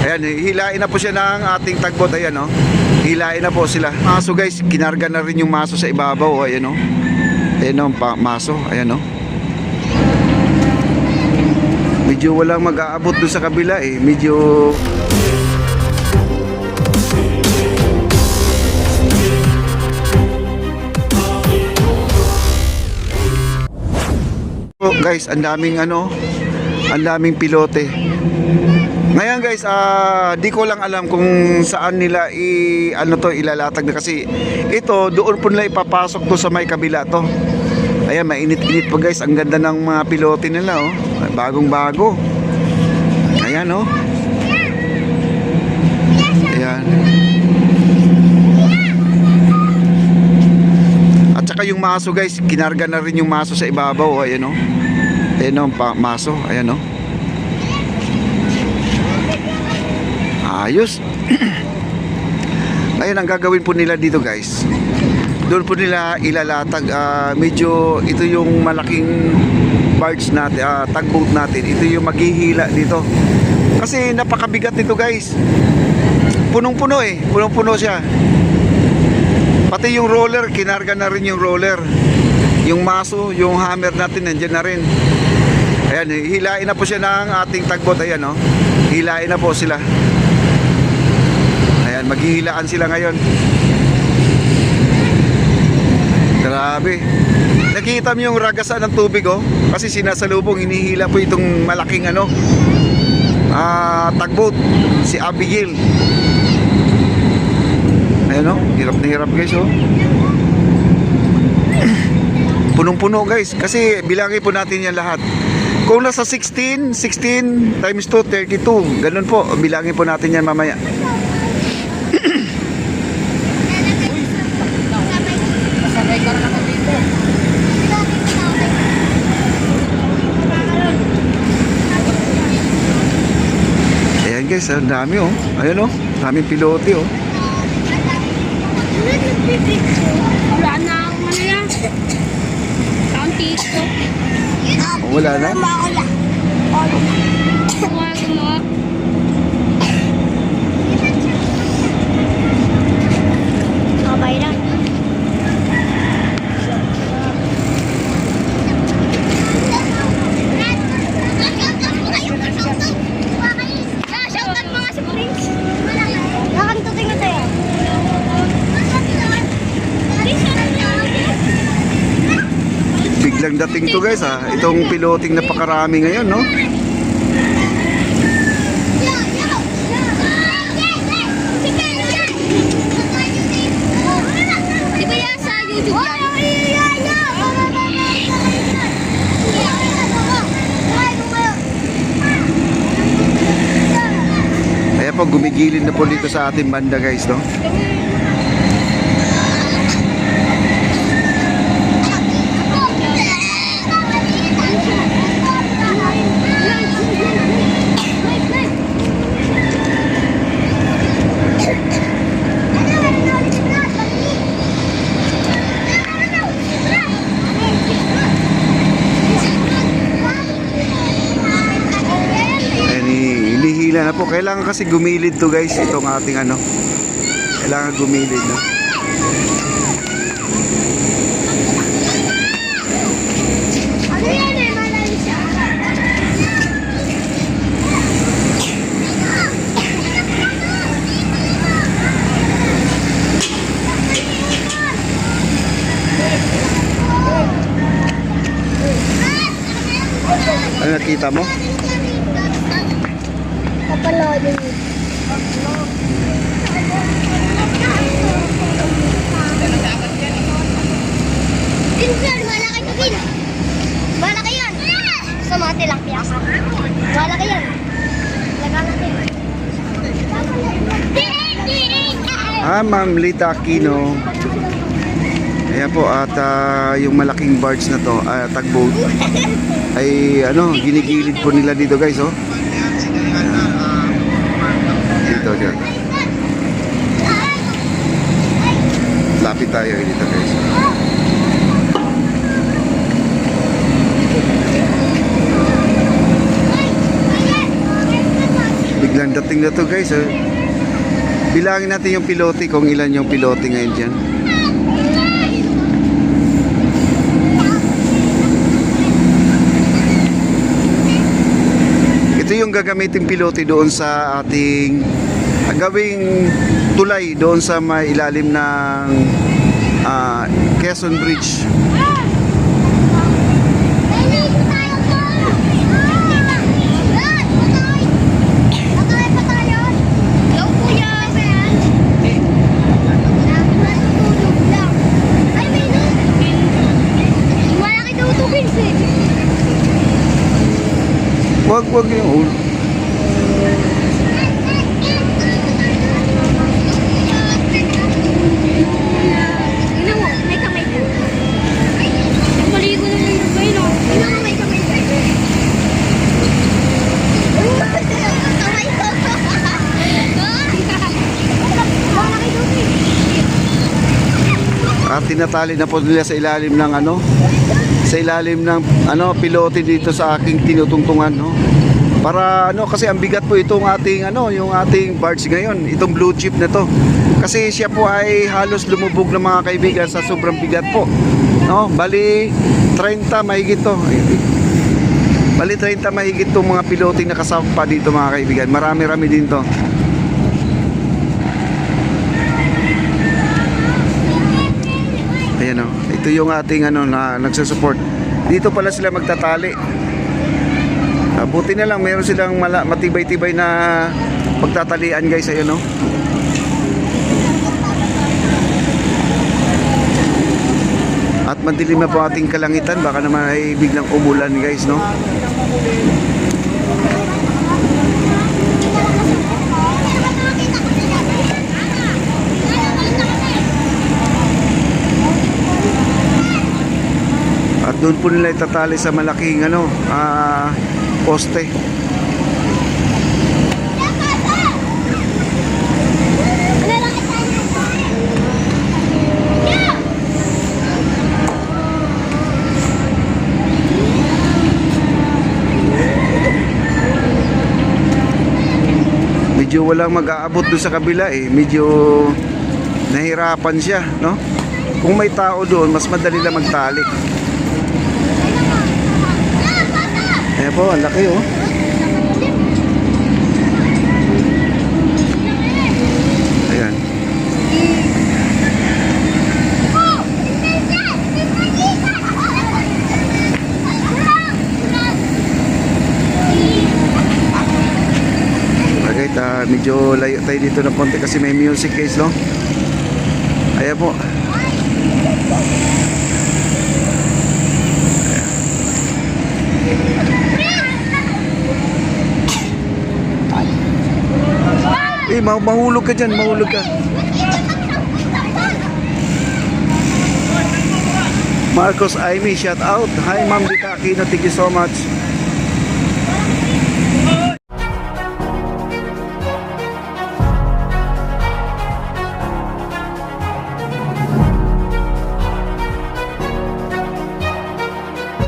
Ayan, hilain na po siya ng ating tagbot. Ayan, oh. Hilain na po sila. Maso guys, kinarga na rin yung maso sa ibabaw. Oh. Ayan, oh. Ayan, oh, maso. Ayan, oh. Medyo walang mag-aabot doon sa kabila eh. Medyo... Oh, guys, ang daming ano, ang daming pilote. Ngayon guys, di ko lang alam kung saan nila ilalatag na, kasi ito doon po nila ipapasok to sa may kabila to. Ayan, mainit-init po guys. Ang ganda ng mga pilote nila, oh. Bagong-bago. Ayan, oh. Ayan. At saka yung maso guys, kinarga na rin yung maso sa ibabaw. Ayan, oh. Ayan, oh, maso. Ayan, oh. Ayos. Ngayon, ang gagawin po nila dito guys, doon po nila ilalatag. Medyo ito yung malaking barge natin, tugboat natin. Ito yung maghihila dito. Kasi napakabigat nito guys. Punong-puno eh. Punong-puno siya. Pati yung roller, kinarga na rin yung roller. Yung maso, yung hammer natin, nandiyan na rin. Ayan, hilain na po siya ng ating tugboat. Ayan, oh. Hilain na po sila. Ayan, maghihilaan sila ngayon. Grabe. Nakita mo yung ragasan ng tubig, oh. Kasi sinasalubong, hinihila po itong malaking ano, tugboat, si Abigail. Ayan, oh. Hirap na hirap guys, oh. Punong-puno guys. Kasi bilangin po natin yan lahat. Kung nasa 16 times 2, 32. Ganun po, bilangin po natin yan mamaya. Ayan guys, ang dami, oh. Ayan, oh. Daming pilote, oh. Wala na akong ano yan. County ko. Oh, wala na? Wala mo. Okay lang. Shoutout mga sa Prince. Nakantutin na tayo. Biglang dating to guys, ha. Itong piloting napakarami ngayon, no? Di ba yan sa YouTube yan? Ayan po, gumigilid na po dito sa ating banda guys, no? Na po, kailangan kasi gumilid to guys, itong ating ano, kailangan gumilid, no? Ano nakita mo? Kapalodin. Pinsan, malaki na bin. Malaki yan. Sa mga tilapia. Malaki yan. Laga natin. Ma'am Lita Aquino. Ayan po, at yung malaking barge na to, tugboat, ay ano, ginigilid po nila dito guys, oh. Dito, dyan. Lapit tayo dito guys. Biglang dating na to guys. Bilangin natin yung pilote kung ilan yung pilote ngayon dyan. Ito yung gagamitin pilote doon sa ating gawing tulay doon sa may ilalim ng Quezon Bridge. Wag yung ulo. Tingnan mo, may kamay ko. Maligo na lang yung bay, no? Tingnan mo, may kamay ko. Kamay ko. Malaki doon eh. At tinatali na po nila sa ilalim ng sa ilalim ng pilote dito sa aking tinutungtungan, no? Para kasi ang bigat po itong ating yung ating barge ngayon, itong blue chip na to. Kasi siya po ay halos lumubog ng mga kaibigan sa sobrang bigat po. No, bali 30 mahigit to. Bali 30 mahigit tong mga pilote na kasama pa dito mga kaibigan. Marami-rami din to. Ayan ito yung ating na nagsusupport. Dito pala sila magtatali. Buti na lang meron silang matibay-tibay na pagtatalian guys, ayun At madilim na po ating kalangitan, baka naman ay biglang umulan guys, no? At doon po nila itatali sa malaking poste. Medyo walang mag-aabot doon sa kabila medyo nahirapan siya, no? Kung may tao doon, mas madali lang magtali. Ayan po, ang laki Ayan. Okay, medyo layo tayo dito ng konti kasi may music guys, no? Ayan po. Mahulog ka dyan, mahulog ka. Marcos Aimee, shout out. Hi Ma'am Ditaki, thank you so much.